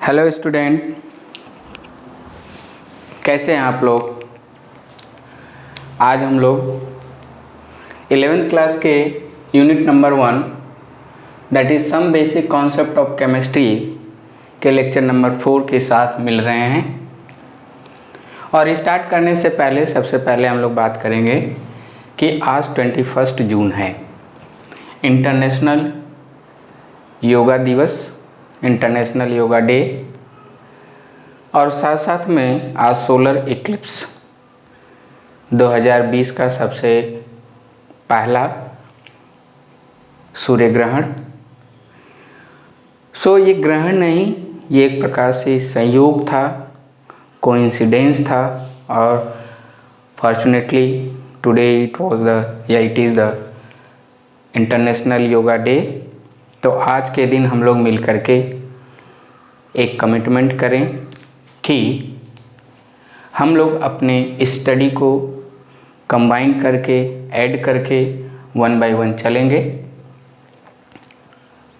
Hello student, कैसे हैं आप लोग। आज हम लोग 11th क्लास के unit number 1 that is some basic concept of chemistry के लेक्चर नंबर 4 के साथ मिल रहे हैं। और स्टार्ट करने से पहले सबसे पहले हम लोग बात करेंगे कि आज 21 जून है, इंटरनेशनल योगा दिवस, इंटरनेशनल योगा डे, और साथ साथ में आज सोलर इक्लिप्स 2020 का सबसे पहला सूर्य ग्रहण। ये ग्रहण नहीं, ये एक प्रकार से संयोग था, कोइंसिडेंस था, और fortunately today it is the international yoga day. तो आज के दिन हम लोग मिल करके एक कमिटमेंट करें कि हम लोग अपने स्टडी को कंबाइन करके ऐड करके 1 बाय 1 चलेंगे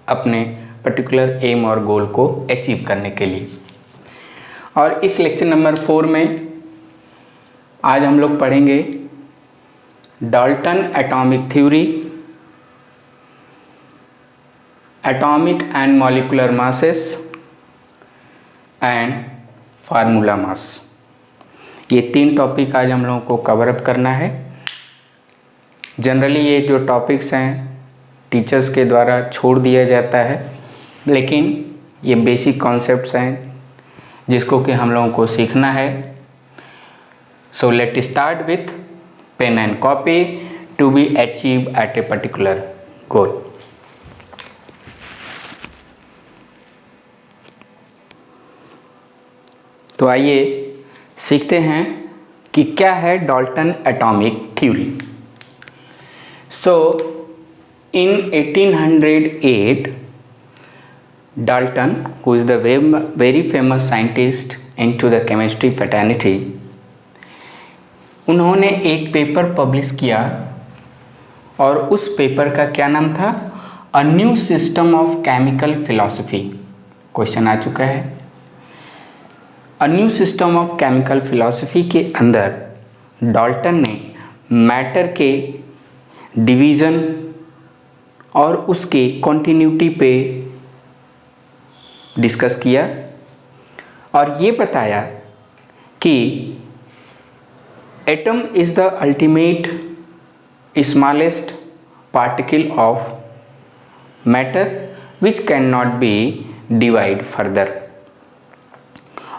अपने पर्टिकुलर एम और गोल को अचीव करने के लिए। और इस लेक्चर नंबर 4 में आज हम लोग पढ़ेंगे Dalton atomic theory, atomic and molecular masses and formula mass. ये 3 टॉपिक आज हम लोगों को कवर अप करना है। जनरली ये जो टॉपिक्स हैं टीचर्स के द्वारा छोड़ दिया जाता है, लेकिन ये बेसिक कॉन्सेप्ट्स हैं जिसको कि हम लोगों को सीखना है। So let start with pen and copy to be achieve at a particular goal. तो आइए सीखते हैं कि क्या है Dalton atomic theory. In 1808, Dalton, who is the very famous scientist into the chemistry fraternity, उन्होंने एक पेपर पब्लिश किया और उस पेपर का क्या नाम था? A new system of chemical philosophy. Question आ चुका है। A new system of chemical philosophy के अंदर डाल्टन ने मैटर के डिवीज़न और उसके कॉन्टिन्यूटी पे डिस्कस किया और ये बताया कि atom is the ultimate smallest particle of matter which can not B divide further.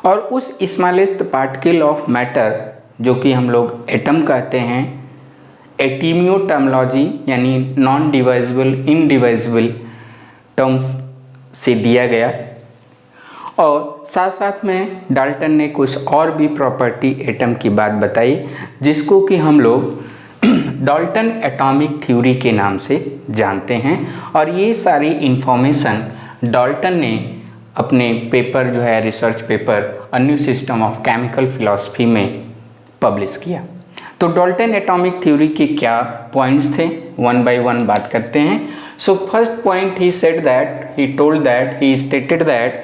और उस स्मॉलेस्ट पार्टिकल ऑफ मैटर जो कि हम लोग एटम कहते हैं, एटीमियो टर्मोलॉजी यानी नॉन डिवाइजिबल इनडिवाइजिबल टर्म्स से दिया गया। और साथ साथ में डाल्टन ने कुछ और भी प्रॉपर्टी एटम की बात बताई जिसको कि हम लोग डाल्टन एटॉमिक थ्योरी के नाम से जानते हैं। और ये सारी इंफॉर्मेशन डाल्टन ने अपने पेपर जो है research paper a new system of chemical philosophy में पब्लिश किया। तो डाल्टन एटॉमिक थ्योरी के क्या पॉइंट्स थे, 1 बाय 1 बात करते हैं। So first point he said that he told that he stated that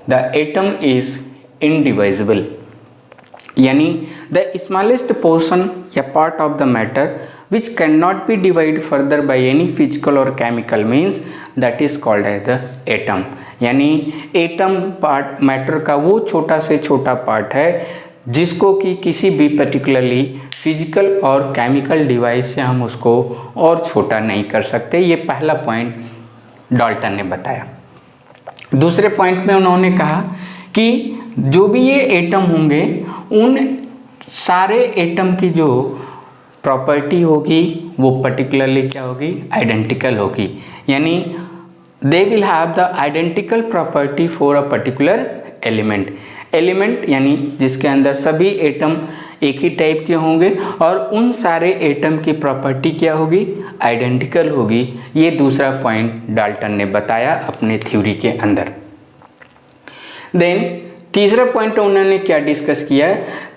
the atom is indivisible, यानी द स्मॉलेस्ट पोर्शन या part of the matter which cannot be divided further by any physical or chemical means that is called as the atom। यानी atom part matter का वो छोटा से छोटा part है जिसको कि किसी भी पर्टिकुलरली फिजिकल और केमिकल डिवाइस से हम उसको और छोटा नहीं कर सकते। ये पहला पॉइंट डाल्टन ने बताया। दूसरे पॉइंट में उन्होंने कहा कि जो भी ये एटम होंगे उन सारे एटम की जो प्रॉपर्टी होगी वो पर्टिकुलरली क्या होगी? आइडेंटिकल होगी। यानी they will have the identical property for a particular element यानी जिसके अंदर सभी एटम एक ही टाइप के होंगे और उन सारे एटम की प्रॉपर्टी क्या होगी? आइडेंटिकल होगी। ये दूसरा पॉइंट डाल्टन ने बताया अपने थ्योरी के अंदर। देन तीसरा पॉइंट उन्होंने क्या डिस्कस किया?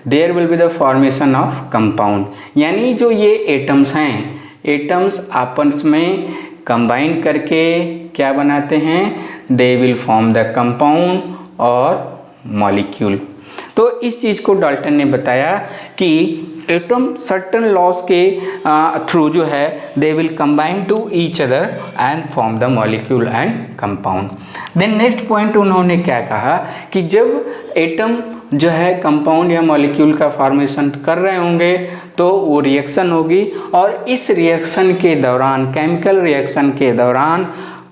There will be the formation of compound, यानी जो ये एटम्स हैं, एटम्स आपस में कंबाइन करके क्या बनाते हैं? They will form the compound और मॉलिक्यूल। तो इस चीज़ को डाल्टन ने बताया कि एटम सर्टन लॉस के थ्रू जो है they will combine to each other and form the molecule and compound. Then next point उन्होंने क्या कहा कि जब एटम जो है कंपाउंड या मॉलिक्यूल का फॉर्मेशन कर रहे होंगे तो वो रिएक्शन होगी, और इस रिएक्शन के दौरान, केमिकल रिएक्शन के दौरान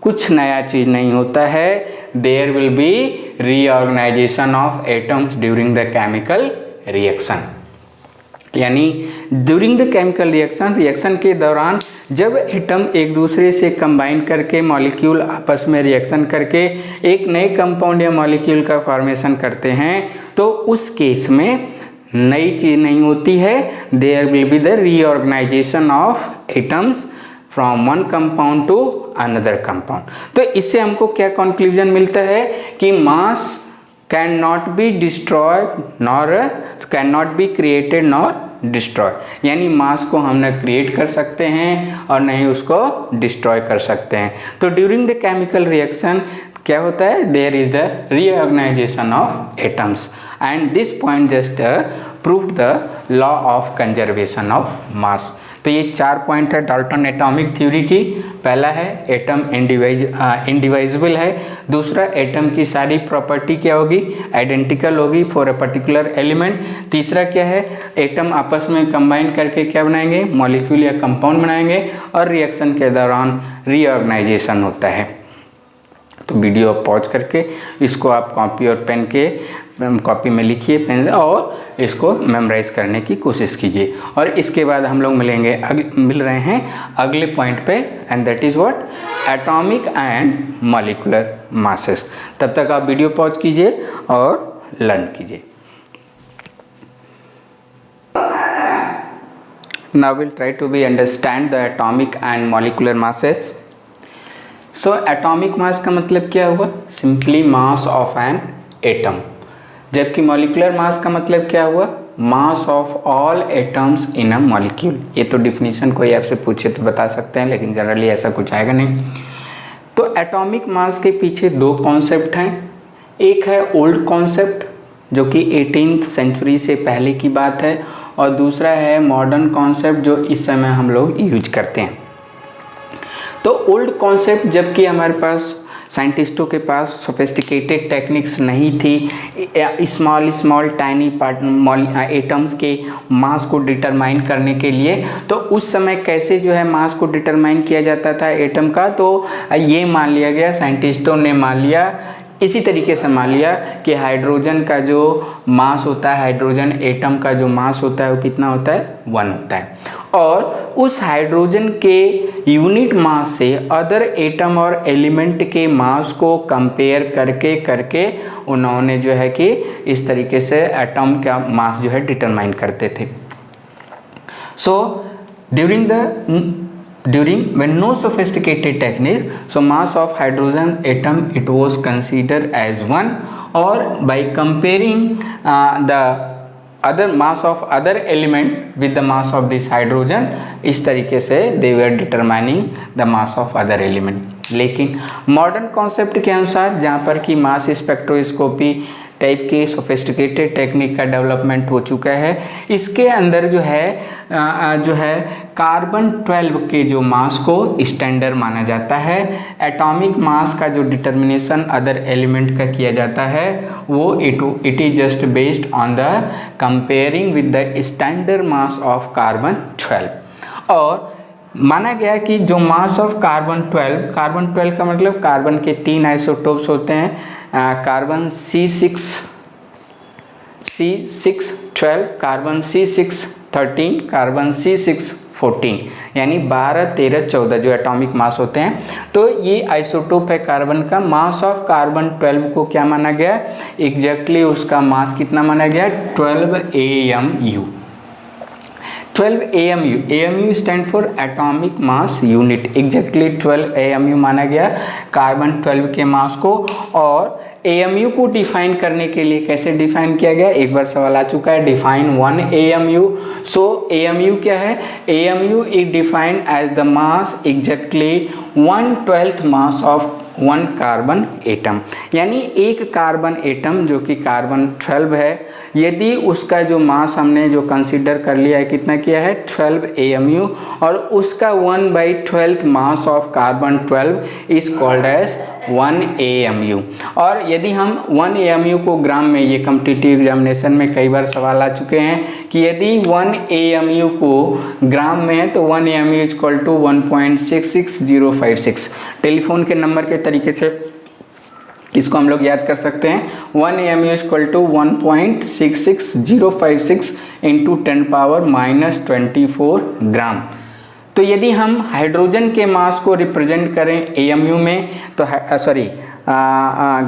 कुछ नया चीज़ नहीं होता है, there will be reorganisation of atoms during the chemical reaction. यानी ड्यूरिंग द केमिकल रिएक्शन के दौरान जब एटम एक दूसरे से कंबाइन करके, मॉलिक्यूल आपस में रिएक्शन करके एक नए कंपाउंड या मॉलिक्यूल का फॉर्मेशन करते हैं, तो उस केस में नई चीज़ नहीं होती है, there will be the reorganisation of atoms from one compound to another compound. तो इससे हमको क्या कंक्लूजन मिलता है कि mass can not be destroyed nor can not be created nor destroy, यानी मास को हम न क्रिएट कर सकते हैं और नहीं उसको डिस्ट्रॉय कर सकते हैं। तो ड्यूरिंग द केमिकल रिएक्शन क्या होता है, there is the reorganisation of atoms and this point just proved the law of conservation of mass. तो ये 4 पॉइंट है डाल्टन एटॉमिक थ्योरी की। पहला है एटम इंडिविजिबल है, दूसरा एटम की सारी प्रॉपर्टी क्या होगी, आइडेंटिकल होगी फॉर अ पर्टिकुलर एलिमेंट, तीसरा क्या है, एटम आपस में कंबाइन करके क्या बनाएंगे, मॉलिक्यूल या कंपाउंड बनाएंगे, और रिएक्शन के दौरान रीऑर्गेनाइजेशन होता है। तो वीडियो पॉज करके इसको आप कॉपी और पेन के कॉपी में लिखिए पेन से और इसको मेमोराइज करने की कोशिश कीजिए, और इसके बाद हम लोग मिल रहे हैं अगले पॉइंट पे, and that is what, atomic and molecular masses. तब तक आप वीडियो पॉज कीजिए और लर्न कीजिए। Now will try to be understand the atomic and molecular masses. So atomic mass का मतलब क्या हुआ, simply mass of an atom, जबकि मॉलिक्यूलर मास का मतलब क्या हुआ, mass of all atoms in a molecule. ये तो डिफिनीशन कोई आपसे पूछे तो बता सकते हैं, लेकिन जनरली ऐसा कुछ आएगा नहीं। तो एटॉमिक मास के पीछे 2 कॉन्सेप्ट हैं, एक है ओल्ड कॉन्सेप्ट जो कि 18th सेंचुरी से पहले की बात है, और दूसरा है मॉडर्न कॉन्सेप्ट जो इस समय हम लोग यूज करते हैं। तो ओल्ड कॉन्सेप्ट, जबकि हमारे पास साइंटिस्टों के पास सोफिस्टिकेटेड टेक्निक्स नहीं थी स्मॉल टाइनी एटम्स के मास को डिटरमाइन करने के लिए, तो उस समय कैसे जो है मास को डिटरमाइन किया जाता था एटम का, तो ये मान लिया गया, साइंटिस्टों ने मान लिया, इसी तरीके से मान लिया कि हाइड्रोजन का जो मास होता है, हाइड्रोजन एटम का जो मास होता है वो कितना होता है, 1 होता है, और उस हाइड्रोजन के यूनिट मास से अदर एटम और एलिमेंट के मास को कंपेयर करके उन्होंने जो है कि इस तरीके से एटम का मास जो है डिटरमाइन करते थे। सो during when no sophisticated techniques, so mass of hydrogen atom it was considered as 1, or by comparing the other mass of other element with the mass of this hydrogen, इस तरीके से they were determining the mass of other element। लेकिन modern concept के अनुसार, जहाँ पर कि mass spectroscopy type के सोफिस्टिकेटेड टेक्निक का डेवलपमेंट हो चुका है, इसके अंदर जो है कार्बन 12 के जो मास को स्टैंडर्ड माना जाता है। एटॉमिक मास का जो डिटर्मिनेशन अदर एलिमेंट का किया जाता है वो it is just based on the comparing with the standard mass of carbon 12, और माना गया कि जो मास ऑफ कार्बन 12 का मतलब कार्बन के 3 आइसोटोप्स होते हैं, carbon C612, carbon C613, carbon C614, यानी 12, 13, 14 जो एटॉमिक मास होते हैं। तो ये आइसोटोप है कार्बन का। मास ऑफ कार्बन 12 को क्या माना गया, एग्जैक्टली उसका मास कितना माना गया, 12 AMU। 12 AMU, AMU stand for atomic mass unit, exactly 12 AMU माना गया कार्बन 12 के मास को। और AMU को डिफाइन करने के लिए कैसे डिफाइन किया गया, एक बार सवाल आ चुका है, डिफाइन 1 AMU। सो AMU क्या है, AMU is defined as the mass exactly 1/12 mass of one carbon atom, यानी एक कार्बन एटम जो कि कार्बन 12 है, यदि उसका जो मास हमने जो कंसीडर कर लिया है, कितना किया है 12 AMU, और उसका 1/12 mass of carbon 12 is called as 1 AMU। और यदि हम 1 AMU को ग्राम में, ये कॉम्पिटिटिव एग्जामिनेशन में कई बार सवाल आ चुके हैं कि यदि 1 AMU को ग्राम में है तो 1 AMU is equal to 1.66056। Telephone के नंबर के तरीके से इसको हम लोग याद कर सकते हैं। 1 AMU is equal to 1.66056 into 10⁻⁻24 gram. तो यदि हम हाइड्रोजन के मास को रिप्रेजेंट करें AMU में तो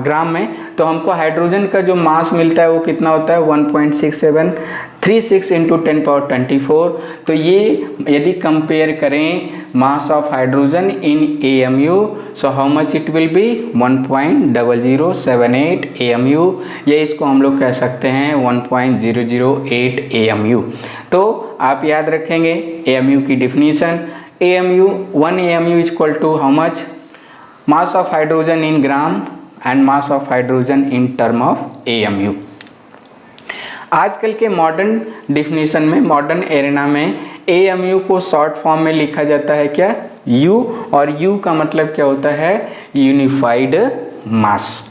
ग्राम में, तो हमको हाइड्रोजन का जो मास मिलता है वो कितना होता है 1.6736 इंटू 10⁻24। तो ये यदि कंपेयर करें मास of hydrogen in AMU, so how much it will be 1.0078 AMU, या इसको हम लोग कह सकते हैं 1.008 AMU। तो आप याद रखेंगे AMU की definition, AMU 1 AMU is equal to how much, mass of hydrogen in gram and mass of hydrogen in term of AMU। आजकल के मॉडर्न डिफिनीशन में, मॉडर्न एरेना में AMU को शॉर्ट फॉर्म में लिखा जाता है क्या, U, और U का मतलब क्या होता है यूनिफाइड मास।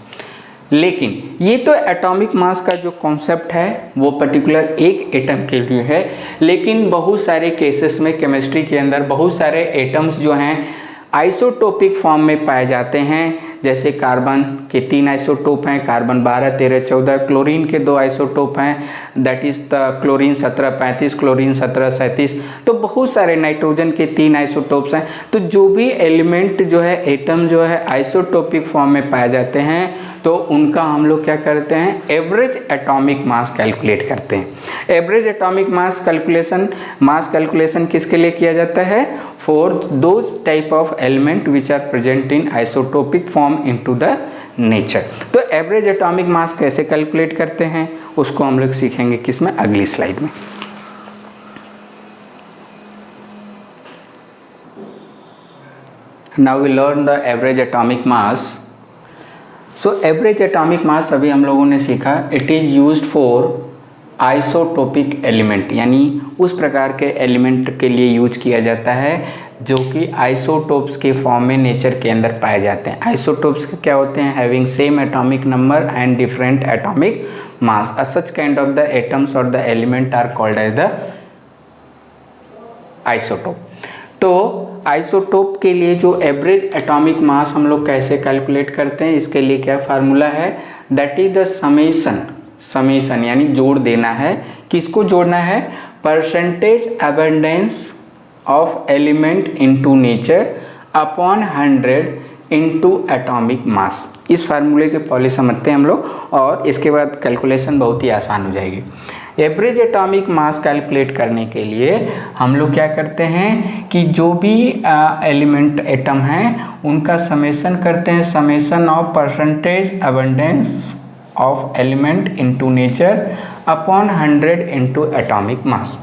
लेकिन ये तो एटॉमिक मास का जो कॉन्सेप्ट है वो पर्टिकुलर एक एटम के लिए है, लेकिन बहुत सारे केसेस में केमिस्ट्री के अंदर बहुत सारे एटम्स जो हैं आइसोटोपिक फॉर्म में पाए जाते हैं। जैसे कार्बन के 3 आइसोटोप हैं, कार्बन 12, 13, 14, क्लोरीन के 2 आइसोटोप हैं, that is the chlorine 1735, chlorine 1737। तो बहुत सारे, नाइट्रोजन के 3 आइसोटोप्स हैं। तो जो भी एलिमेंट जो है, एटम जो है आइसोटोपिक फॉर्म में पाए जाते हैं, तो उनका हम लोग क्या करते हैं एवरेज एटॉमिक मास कैलकुलेट करते हैं। एवरेज एटॉमिक मास कैलकुलेशन किसके लिए किया जाता है, for those type of element which are present in isotopic form into the nature। तो एवरेज एटॉमिक मास कैसे कैलकुलेट करते हैं उसको हम लोग सीखेंगे किसमें, अगली स्लाइड में। Now we learn the average atomic mass। So average atomic mass अभी हम लोगों ने सीखा, it is used for isotopic element, यानी उस प्रकार के एलिमेंट के लिए यूज किया जाता है जो कि आइसोटोप्स के फॉर्म में नेचर के अंदर पाए जाते हैं। आइसोटोप्स क्या होते हैं, having same atomic number and different atomic mass. Such kind of the atoms और the element are called as the isotope. तो आइसोटोप के लिए जो एवरेज एटॉमिक मास हम लोग कैसे कैलकुलेट करते हैं, इसके लिए क्या फार्मूला है, दैट इज द समेशन, यानी जोड़ देना है। किसको जोड़ना है, percentage abundance of element into nature upon 100 into atomic mass. इस फार्मूले के पहले समझते हैं हम लोग, और इसके बाद कैलकुलेशन बहुत ही आसान हो जाएगी। एवरेज एटॉमिक मास कैलकुलेट करने के लिए हम लोग क्या करते हैं कि जो भी एलिमेंट एटम हैं उनका समेशन करते हैं, summation of percentage abundance of element into nature upon 100 into atomic mass.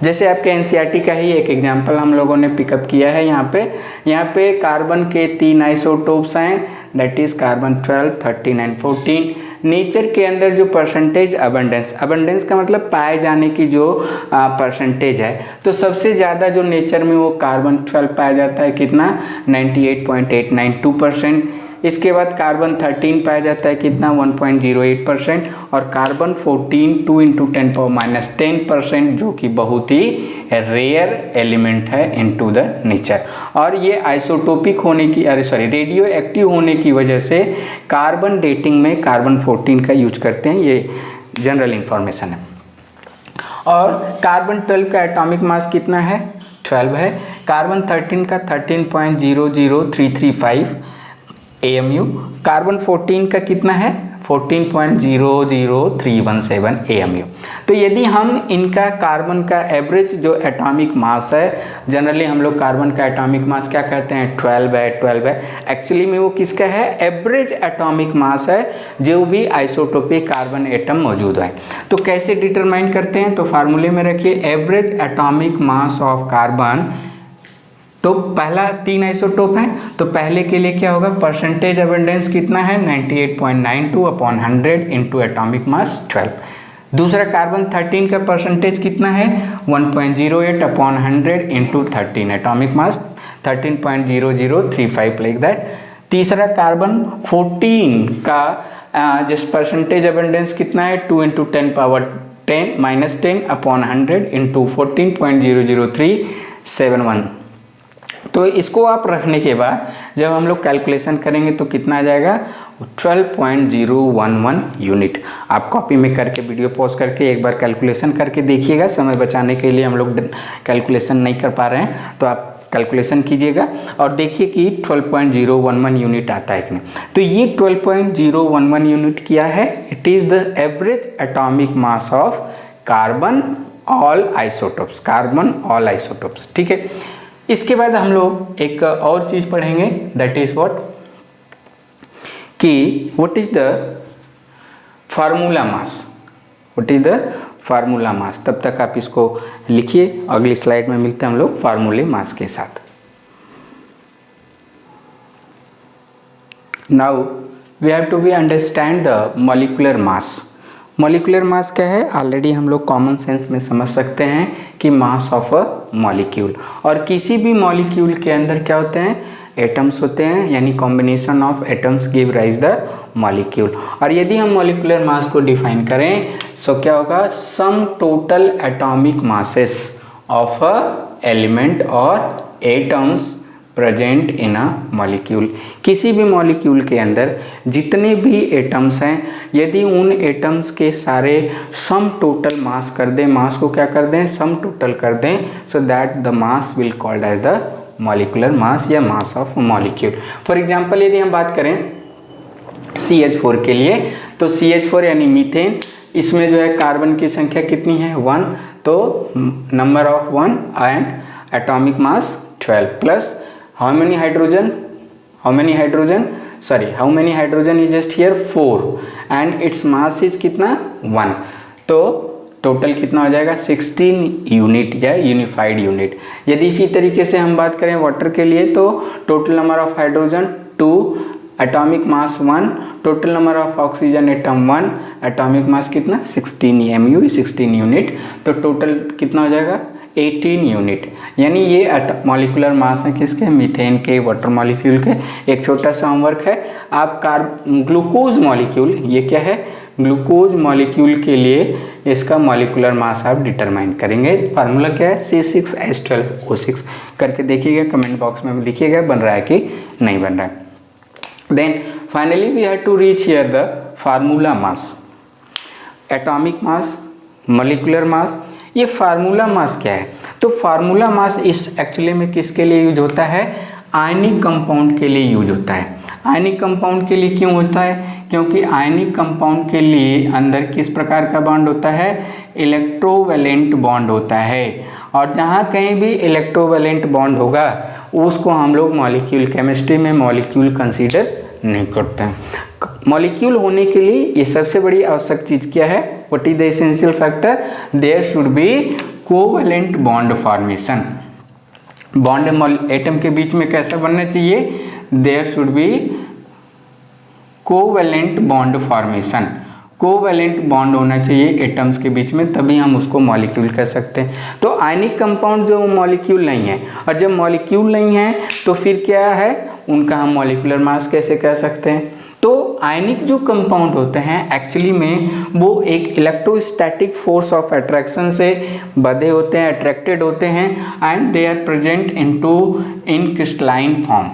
जैसे आपके NCERT का ही एक एग्जांपल हम लोगों ने पिकअप किया है। यहाँ पे कार्बन के 3 आइसोटोप्स हैं, that is carbon 12, 13 and 14। Nature के अंदर जो परसेंटेज अबंडेंस का मतलब पाए जाने की जो परसेंटेज है, तो सबसे ज़्यादा जो नेचर में वो कार्बन 12 पाया जाता है, कितना 98.892%। इसके बाद कार्बन 13 पाया जाता है कितना 1.08%, और कार्बन 14 2 × 10⁻10%, जो कि बहुत ही रेयर एलिमेंट है इनटू द नेचर। और ये आइसोटोपिक होने की रेडियो एक्टिव होने की वजह से कार्बन डेटिंग में कार्बन 14 का यूज करते हैं, ये जनरल इंफॉर्मेशन है। और कार्बन 12 का एटॉमिक मास कितना है, 12 है। कार्बन 13 का 13.00335 AMU, कार्बन 14 का कितना है 14.00317 AMU। तो यदि हम इनका कार्बन का एवरेज जो एटॉमिक मास है, जनरली हम लोग कार्बन का एटॉमिक मास क्या कहते हैं 12 है। एक्चुअली में वो किसका है, एवरेज एटॉमिक मास है जो भी आइसोटोपिक कार्बन एटम मौजूद है। तो कैसे डिटरमाइन करते हैं, तो फार्मूले में रखिए average atomic mass of carbon. तो पहला 3 आइसोटोप है, तो पहले के लिए क्या होगा, परसेंटेज अबंडेंस कितना है 98.92 अपॉन 100 इंटू एटॉमिक मास 12। दूसरा कार्बन 13 का परसेंटेज कितना है 1.08 upon 100 into 13 atomic mass 13.0035 like that. तीसरा कार्बन 14 का जस्ट परसेंटेज अबंडेंस कितना है 2 इंटू 10 पावर 10 अपॉन 100 इंटू 14.00371। तो इसको आप रखने के बाद जब हम लोग कैलकुलेशन करेंगे तो कितना आ जाएगा 12.011 यूनिट। आप कॉपी में करके वीडियो पॉज करके एक बार कैलकुलेशन करके देखिएगा, समय बचाने के लिए हम लोग कैलकुलेशन नहीं कर पा रहे हैं, तो आप कैलकुलेशन कीजिएगा और देखिए कि 12.011 यूनिट आता है कि नहीं। तो ये 12.011 यूनिट क्या है, it is the average atomic mass of carbon all isotopes, carbon all isotopes, ठीक है। इसके बाद हम लोग एक और चीज़ पढ़ेंगे, दैट इज़ व्हाट कि what is the formula mass, what is the formula मास। तब तक आप इसको लिखिए, अगली स्लाइड में मिलते हैं हम लोग फार्मूले मास के साथ। Now we have to be understand the molecular mass. Molecular mass क्या है, ऑलरेडी हम लोग कॉमन सेंस में समझ सकते हैं कि मास ऑफ अ मॉलिक्यूल। और किसी भी मॉलिक्यूल के अंदर क्या होते हैं, एटम्स होते हैं, यानी combination of atoms give rise the molecule. और यदि हम मॉलिक्यूलर मास को डिफाइन करें तो क्या होगा, sum total atomic masses of a element और atoms present in a molecule. किसी भी मॉलिक्यूल के अंदर जितने भी एटम्स हैं, यदि उन एटम्स के सारे सम टोटल मास कर दें, मास को क्या कर दें, सम टोटल कर दें, so that the mass will called as the molecular mass या mass of molecule. For example यदि हम बात करें CH4 के लिए, तो CH4 यानी मीथेन, इसमें जो है कार्बन की संख्या कितनी है 1, तो number of 1 and atomic mass 12 plus how many hydrogen is just here 4 and its mass is कितना 1, तो टोटल कितना हो जाएगा 16 यूनिट या यूनिफाइड यूनिट। यदि इसी तरीके से हम बात करें वाटर के लिए, तो total number of hydrogen 2, atomic mass 1, total number of oxygen atom 1, atomic mass कितना 16 mu 16 यूनिट, तो टोटल कितना हो जाएगा 18 यूनिट। यानी ये मॉलिक्यूलर मास है किसके, मीथेन के, वाटर मॉलिक्यूल के। एक छोटा सा होमवर्क है, आप ग्लूकोज मॉलिक्यूल, ये क्या है ग्लूकोज मॉलिक्यूल के लिए इसका मॉलिक्यूलर मास आप डिटरमाइन करेंगे। फार्मूला क्या है C6H12O6 करके देखिएगा, कमेंट बॉक्स में लिखिएगा बन रहा है कि नहीं बन रहा है। Then finally we have to reach here the formula mass, atomic mass, molecular mass. ये फार्मूला मास क्या है, तो फार्मूला मास इस एक्चुअली में किसके लिए यूज होता है, आयनिक कंपाउंड के लिए यूज होता है। आयनिक कंपाउंड के लिए क्यों होता है, क्योंकि आयनिक कंपाउंड के लिए अंदर किस प्रकार का बॉन्ड होता है, इलेक्ट्रोवैलेंट बॉन्ड होता है। और जहाँ कहीं भी इलेक्ट्रोवैलेंट बॉन्ड होगा उसको हम लोग मॉलिक्यूल केमिस्ट्री में मॉलिक्यूल कंसीडर नहीं करते हैं। मॉलिक्यूल होने के लिए ये सबसे बड़ी आवश्यक चीज़ क्या है, what is the essential factor, there should be covalent bond formation. Bond atom के बीच में कैसा बनना चाहिए, there should be covalent bond formation. Covalent bond होना चाहिए एटम्स के बीच में, तभी हम उसको मॉलिक्यूल कह सकते हैं। तो आयनिक कंपाउंड जो मॉलिक्यूल नहीं है, और जब मॉलिक्यूल नहीं है तो फिर क्या है, उनका हम मॉलिक्यूलर मास कैसे कह सकते हैं। तो आयनिक जो कंपाउंड होते हैं एक्चुअली में वो एक इलेक्ट्रोस्टैटिक फोर्स ऑफ अट्रैक्शन से बधे होते हैं, अट्रैक्टेड होते हैं, and they are present in crystalline form.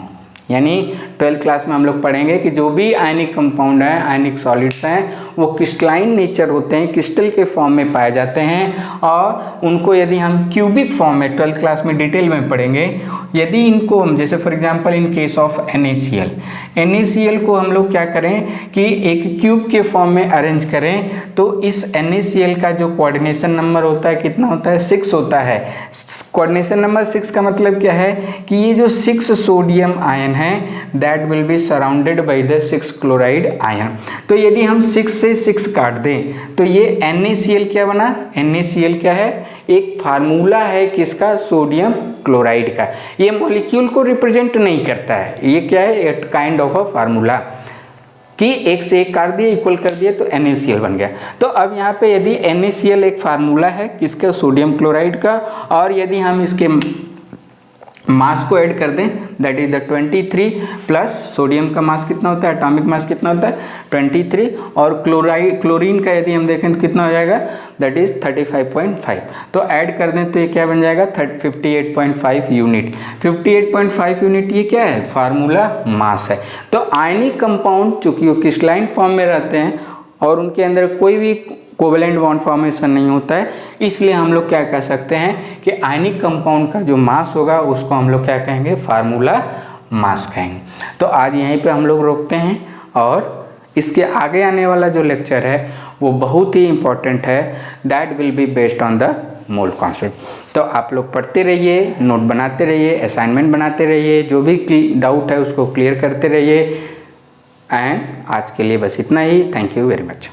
यानी 12th क्लास में हम लोग पढ़ेंगे कि जो भी आयनिक कंपाउंड हैं, आयनिक सॉलिड्स हैं, वो क्रिस्टलाइन नेचर होते हैं, क्रिस्टल के फॉर्म में पाए जाते हैं। और उनको यदि हम क्यूबिक फॉर्म में 12th क्लास में डिटेल में पढ़ेंगे, यदि इनको हम जैसे for example in case of NaCl को हम लोग क्या करें कि एक क्यूब के फॉर्म में अरेंज करें, तो इस NaCl का जो कोऑर्डिनेशन नंबर होता है कितना होता है 6 होता है। कोऑर्डिनेशन नंबर 6 का मतलब क्या है कि ये जो 6 सोडियम आयन है that will be surrounded by the 6 chloride ion. तो यदि हम 6 से 6 काट दें तो ये NaCl क्या बना, NaCl क्या है, एक फार्मूला है किसका, सोडियम क्लोराइड का। ये मॉलिक्यूल को रिप्रेजेंट नहीं करता है, ये क्या है, एक काइंड ऑफ अ फार्मूला कि एक से एक काट दिए इक्वल कर दिए तो NaCl बन गया। तो अब यहाँ पे यदि NaCl एक फार्मूला है किसका, सोडियम क्लोराइड का, और यदि हम इसके मास को ऐड कर दें that is the 23 plus sodium का मास कितना होता है, एटॉमिक मास कितना होता है 23, और क्लोरीन का यदि हम देखें तो कितना हो जाएगा, दैट इज 35.5। तो ऐड कर दें तो ये क्या बन जाएगा, 58.5 यूनिट। 58.5 यूनिट ये क्या है, फार्मूला मास है। तो आयनिक कंपाउंड चूँकि वो क्रिस्टलाइन फॉर्म में रहते हैं और उनके अंदर कोई भी कोवेलेंट बॉन्ड फॉर्मेशन नहीं होता है, इसलिए हम लोग क्या कह सकते हैं कि आयनिक कंपाउंड का जो मास होगा उसको हम लोग क्या कहेंगे, फार्मूला मास कहेंगे। तो आज यहीं पे हम लोग रोकते हैं, और इसके आगे आने वाला जो लेक्चर है वो बहुत ही इम्पोर्टेंट है, that will be based on the mole concept. तो आप लोग पढ़ते रहिए, नोट बनाते रहिए, असाइनमेंट बनाते रहिए, जो भी डाउट है उसको क्लियर करते रहिए। एंड आज के लिए बस इतना ही। Thank you very much.